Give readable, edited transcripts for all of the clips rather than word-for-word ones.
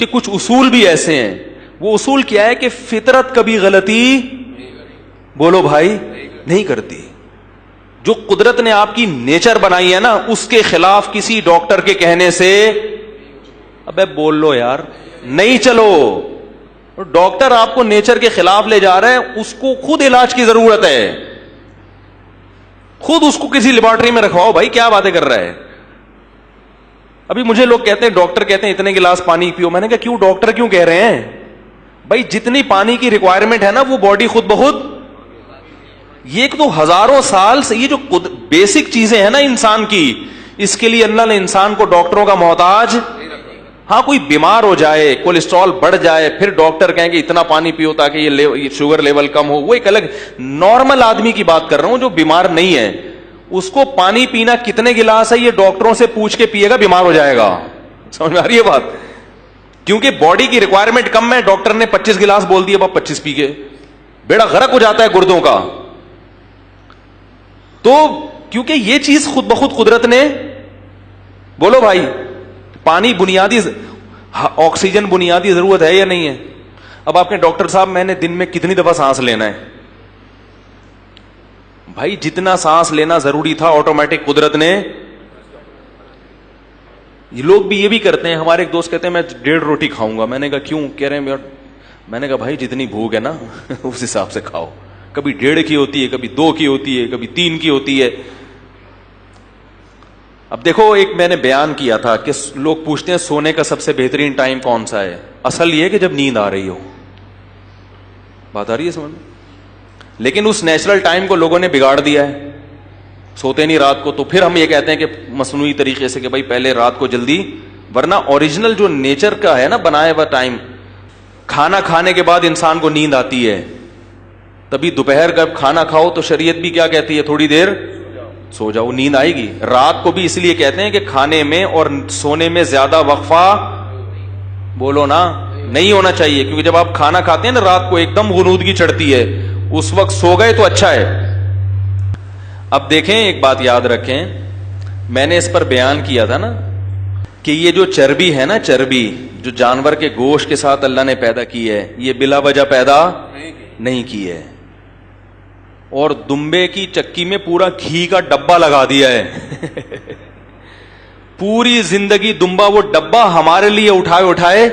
کہ کچھ اصول بھی ایسے ہیں. وہ اصول کیا ہے کہ فطرت کبھی غلطی, بولو بھائی, نہیں کرتی. جو قدرت نے آپ کی نیچر بنائی ہے نا, اس کے خلاف کسی ڈاکٹر کے کہنے سے, ابے بول لو یار, نہیں چلو. ڈاکٹر آپ کو نیچر کے خلاف لے جا رہا ہے, اس کو خود علاج کی ضرورت ہے, خود اس کو کسی لیبارٹری میں رکھواؤ. بھائی کیا باتیں کر رہا ہے. ابھی مجھے لوگ کہتے ہیں, ڈاکٹر کہتے ہیں اتنے گلاس پانی پیو. میں نے کہا کیوں ڈاکٹر کیوں کہہ رہے ہیں؟ بھائی جتنی پانی کی ریکوائرمنٹ ہے نا, وہ باڈی خود بخود, یہ تو ہزاروں سال سے یہ جو بیسک چیزیں ہیں نا انسان کی, اس کے لیے اللہ نے انسان کو ڈاکٹروں کا محتاج. ہاں کوئی بیمار ہو جائے, کولیسٹرول بڑھ جائے, پھر ڈاکٹر کہیں کہ اتنا پانی پیو تاکہ یہ شوگر لیول کم ہو, وہ ایک الگ. نارمل آدمی کی بات کر رہا ہوں جو بیمار نہیں ہے, اس کو پانی پینا کتنے گلاس ہے یہ ڈاکٹروں سے پوچھ کے پیے گا, بیمار ہو جائے گا. سمجھ میں آ رہی ہے بات؟ کیونکہ باڈی کی ریکوائرمنٹ کم ہے, ڈاکٹر نے 25 گلاس بول دیے, اب 25 پی کے بیڑا غرق ہو جاتا ہے گردوں کا. تو کیونکہ یہ چیز خود بخود قدرت نے, بولو بھائی, پانی بنیادی, آکسیجن بنیادی ضرورت ہے یا نہیں ہے؟ اب آپ کے ڈاکٹر صاحب میں نے دن میں کتنی دفعہ سانس لینا ہے؟ بھائی جتنا سانس لینا ضروری تھا آٹومیٹک قدرت نے. یہ لوگ بھی یہ بھی کرتے ہیں. ہمارے ایک دوست کہتے ہیں میں 1.5 روٹی کھاؤں گا. میں نے کہا کیوں؟ کہہ رہے ہیں میں نے کہا بھائی جتنی بھوک ہے نا اس حساب سے کھاؤ. کبھی 1.5 کی ہوتی ہے, کبھی 2 کی ہوتی ہے, کبھی 3 کی ہوتی ہے. اب دیکھو, ایک میں نے بیان کیا تھا کہ لوگ پوچھتے ہیں سونے کا سب سے بہترین ٹائم کون سا ہے. اصل یہ ہے کہ جب نیند آ رہی ہو. بات آ رہی ہے سمجھ میں؟ لیکن اس نیچرل ٹائم کو لوگوں نے بگاڑ دیا ہے, سوتے نہیں رات کو. تو پھر ہم یہ کہتے ہیں کہ مصنوعی طریقے سے کہ بھائی پہلے رات کو جلدی, ورنہ اوریجنل جو نیچر کا ہے نا بنایا ہوا ٹائم, کھانا کھانے کے بعد انسان کو نیند آتی ہے, تبھی دوپہر کا کھانا کھاؤ تو شریعت بھی کیا کہتی ہے, تھوڑی دیر سو جاؤ, نیند آئے گی. رات کو بھی اس لیے کہتے ہیں کہ کھانے میں اور سونے میں زیادہ وقفہ, بولو نا, نہیں ہونا چاہیے. کیونکہ جب آپ کھانا کھاتے ہیں نا رات کو ایک دم غنودگی چڑھتی ہے, اس وقت سو گئے تو اچھا ہے. اب دیکھیں ایک بات یاد رکھیں, میں نے اس پر بیان کیا تھا نا کہ یہ جو چربی ہے نا, چربی جو جانور کے گوشت کے ساتھ اللہ نے پیدا کی ہے, یہ بلا وجہ پیدا نہیں کی ہے. اور دمبے کی چکی میں پورا گھی کا ڈبہ لگا دیا ہے پوری زندگی دمبا وہ ڈبہ ہمارے لیے اٹھائے اٹھائے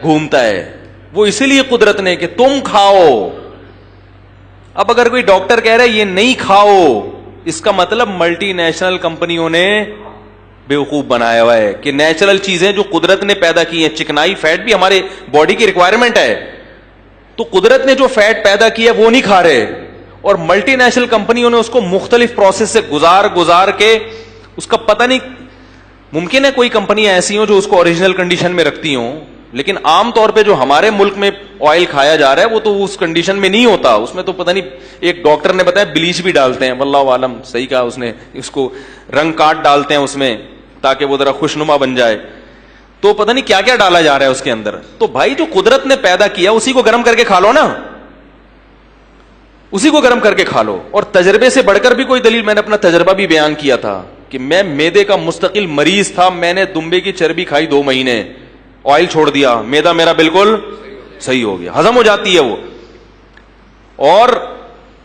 گھومتا ہے. وہ اسی لیے قدرت نے کہ تم کھاؤ. اب اگر کوئی ڈاکٹر کہہ رہا ہے یہ نہیں کھاؤ, اس کا مطلب ملٹی نیشنل کمپنیوں نے بیوقوف بنایا ہوا ہے کہ نیچرل چیزیں جو قدرت نے پیدا کی ہیں, چکنائی فیٹ بھی ہمارے باڈی کی ریکوائرمنٹ ہے, تو قدرت نے جو فیٹ پیدا کیا وہ نہیں کھا رہے, اور ملٹی نیشنل کمپنیوں نے اس کو مختلف پروسیس سے گزار کے اس کا پتہ نہیں. ممکن ہے کوئی کمپنیاں ایسی ہوں جو اس کو اوریجنل کنڈیشن میں رکھتی ہوں, لیکن عام طور پہ جو ہمارے ملک میں آئل کھایا جا رہا ہے وہ تو اس کنڈیشن میں نہیں ہوتا. اس میں تو پتہ نہیں, ایک ڈاکٹر نے بتایا بلیچ بھی ڈالتے ہیں, واللہ عالم صحیح کہا اس نے, اس کو رنگ کاٹ ڈالتے ہیں اس میں تاکہ وہ ذرا خوشنما بن جائے. تو پتہ نہیں کیا کیا ڈالا جا رہا ہے اس کے اندر. تو بھائی جو قدرت نے پیدا کیا اسی کو گرم کر کے کھا لو نا, اسی کو گرم کر کے کھا لو. اور تجربے سے بڑھ کر بھی کوئی دلیل, میں نے اپنا تجربہ بھی بیان کیا تھا کہ میں معدے کا مستقل مریض تھا, میں نے دمبے کی چربی کھائی 2 مہینے, آئل چھوڑ دیا, معدہ میرا بالکل صحیح ہو گیا, ہضم ہو جاتی ہے وہ. اور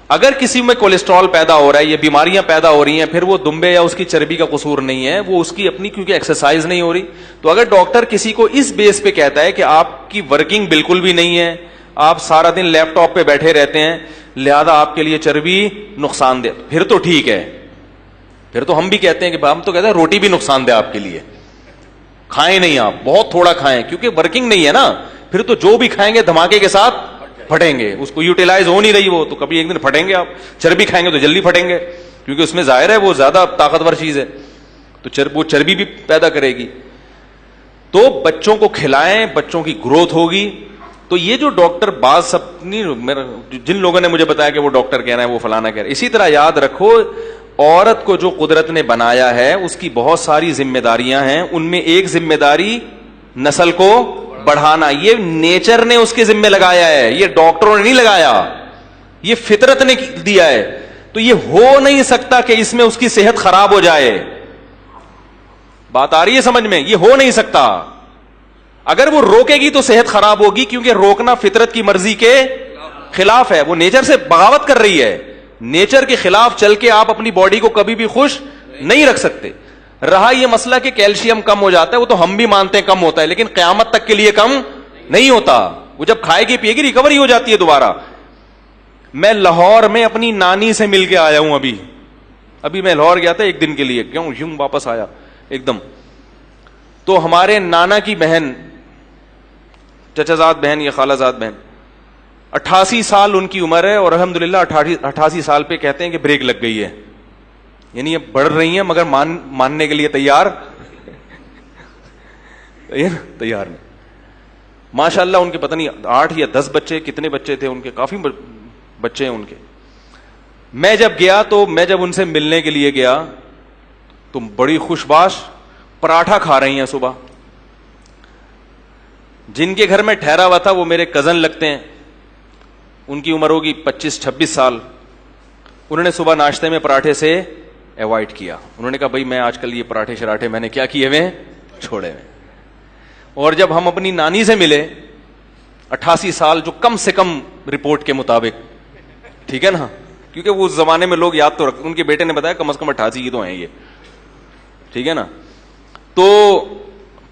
اگر کسی میں کولیسٹرول پیدا ہو رہا ہے, یہ بیماریاں پیدا ہو رہی ہیں, پھر وہ دمبے یا اس کی چربی کا قصور نہیں ہے, وہ اس کی اپنی, کیونکہ ایکسرسائز نہیں ہو رہی. تو اگر ڈاکٹر کسی کو اس بیس پہ کہتا ہے کہ آپ کی ورکنگ بالکل بھی نہیں ہے, آپ سارا دن لیپ ٹاپ پہ بیٹھے رہتے ہیں, لہذا آپ کے لیے چربی نقصان دہ, پھر تو ٹھیک ہے. پھر تو ہم بھی کہتے ہیں کہ ہم تو کہتے ہیں روٹی بھی نقصان دہ آپ کے لیے, کھائیں نہیں, آپ بہت تھوڑا کھائیں, کیونکہ ورکنگ نہیں ہے نا. پھر تو جو بھی کھائیں گے دھماکے کے ساتھ پھٹیں گے, اس کو یوٹیلائز ہو نہیں رہی وہ, تو کبھی ایک دن پھٹیں گے. آپ چربی کھائیں گے تو جلدی پھٹیں گے, کیونکہ اس میں ظاہر ہے وہ زیادہ طاقتور چیز ہے, تو وہ چربی بھی پیدا کرے گی. تو بچوں کو کھلائیں, بچوں کی گروتھ ہوگی. تو یہ جو ڈاکٹر بعض سب جن لوگوں نے مجھے بتایا کہ وہ ڈاکٹر کہہ رہے ہیں وہ فلانا کہہ رہے ہیں, اسی طرح یاد رکھو عورت کو جو قدرت نے بنایا ہے اس کی بہت ساری ذمہ داریاں ہیں. ان میں ایک ذمہ داری نسل کو بڑھانا, یہ نیچر نے اس کے ذمہ لگایا ہے, یہ ڈاکٹروں نے نہیں لگایا, یہ فطرت نے دیا ہے. تو یہ ہو نہیں سکتا کہ اس میں اس کی صحت خراب ہو جائے. بات آ رہی ہے سمجھ میں؟ یہ ہو نہیں سکتا. اگر وہ روکے گی تو صحت خراب ہوگی, کیونکہ روکنا فطرت کی مرضی کے خلاف ہے. وہ نیچر سے بغاوت کر رہی ہے. نیچر کے خلاف چل کے آپ اپنی باڈی کو کبھی بھی خوش نہیں رکھ سکتے. رہا یہ مسئلہ کہ کیلشیم کم ہو جاتا ہے, وہ تو ہم بھی مانتے ہیں کم ہوتا ہے, لیکن قیامت تک کے لیے کم نہیں ہوتا. وہ جب کھائے گی پیے گی ریکوری ہو جاتی ہے دوبارہ. میں لاہور میں اپنی نانی سے مل کے آیا ہوں. ابھی میں لاہور گیا تھا ایک دن کے لیے, کیوں یوں واپس آیا ایک دم. تو ہمارے نانا کی بہن, چچا زاد بہن یا خالہ زاد بہن, 88 سال ان کی عمر ہے, اور الحمدللہ 88 سال پہ کہتے ہیں کہ بریک لگ گئی ہے. یعنی یہ بڑھ رہی ہیں مگر ماننے کے لیے تیار نہیں. ماشاء اللہ ان کے پتہ نہیں 8 یا 10 بچے, کتنے بچے تھے ان کے, کافی بچے ہیں ان کے. میں جب ان سے ملنے کے لیے گیا تو بڑی خوش باش پراٹھا کھا رہی ہیں صبح. جن کے گھر میں ٹھہرا ہوا تھا وہ میرے کزن لگتے ہیں, ان کی عمر ہوگی 25-26 سال. انہوں نے صبح ناشتے میں پراٹھے سے ایوائڈ کیا. انہوں نے کہا بھائی میں آج کل یہ پراٹھے شراٹھے میں نے کیا کیے ہوئے, چھوڑے ہوئے. اور جب ہم اپنی نانی سے ملے, 88 سال جو کم سے کم رپورٹ کے مطابق, ٹھیک ہے نا, کیونکہ وہ اس زمانے میں لوگ یاد تو رکھتے, ان کے بیٹے نے بتایا کم از کم 88 کی تو ہیں یہ, ٹھیک ہے نا. تو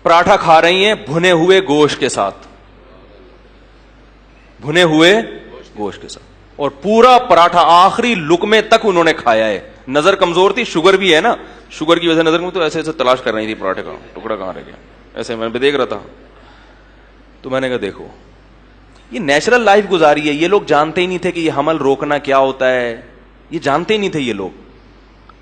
پراٹھا کھا رہی ہیں بھنے ہوئے گوشت کے ساتھ, اور پورا پراٹھا آخری لقمے تک انہوں نے کھایا ہے. نظر کمزور تھی, شوگر بھی ہے نا, شوگر کی وجہ سے نظر میں, تو ایسے ایسے تلاش کر رہی تھی پراٹھے کا ٹکڑا کہاں رہ گیا, ایسے میں دیکھ رہا تھا. تو میں نے کہا دیکھو یہ نیچرل لائف گزاری ہے. یہ لوگ جانتے ہی نہیں تھے کہ یہ حمل روکنا کیا ہوتا ہے, یہ جانتے ہی نہیں تھے یہ لوگ.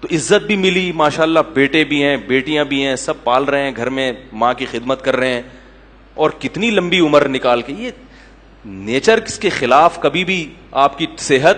تو عزت بھی ملی ماشاءاللہ, بیٹے بھی ہیں بیٹیاں بھی ہیں, سب پال رہے ہیں گھر میں, ماں کی خدمت کر رہے ہیں, اور کتنی لمبی عمر نکال کے. یہ نیچر کے خلاف کبھی بھی آپ کی صحت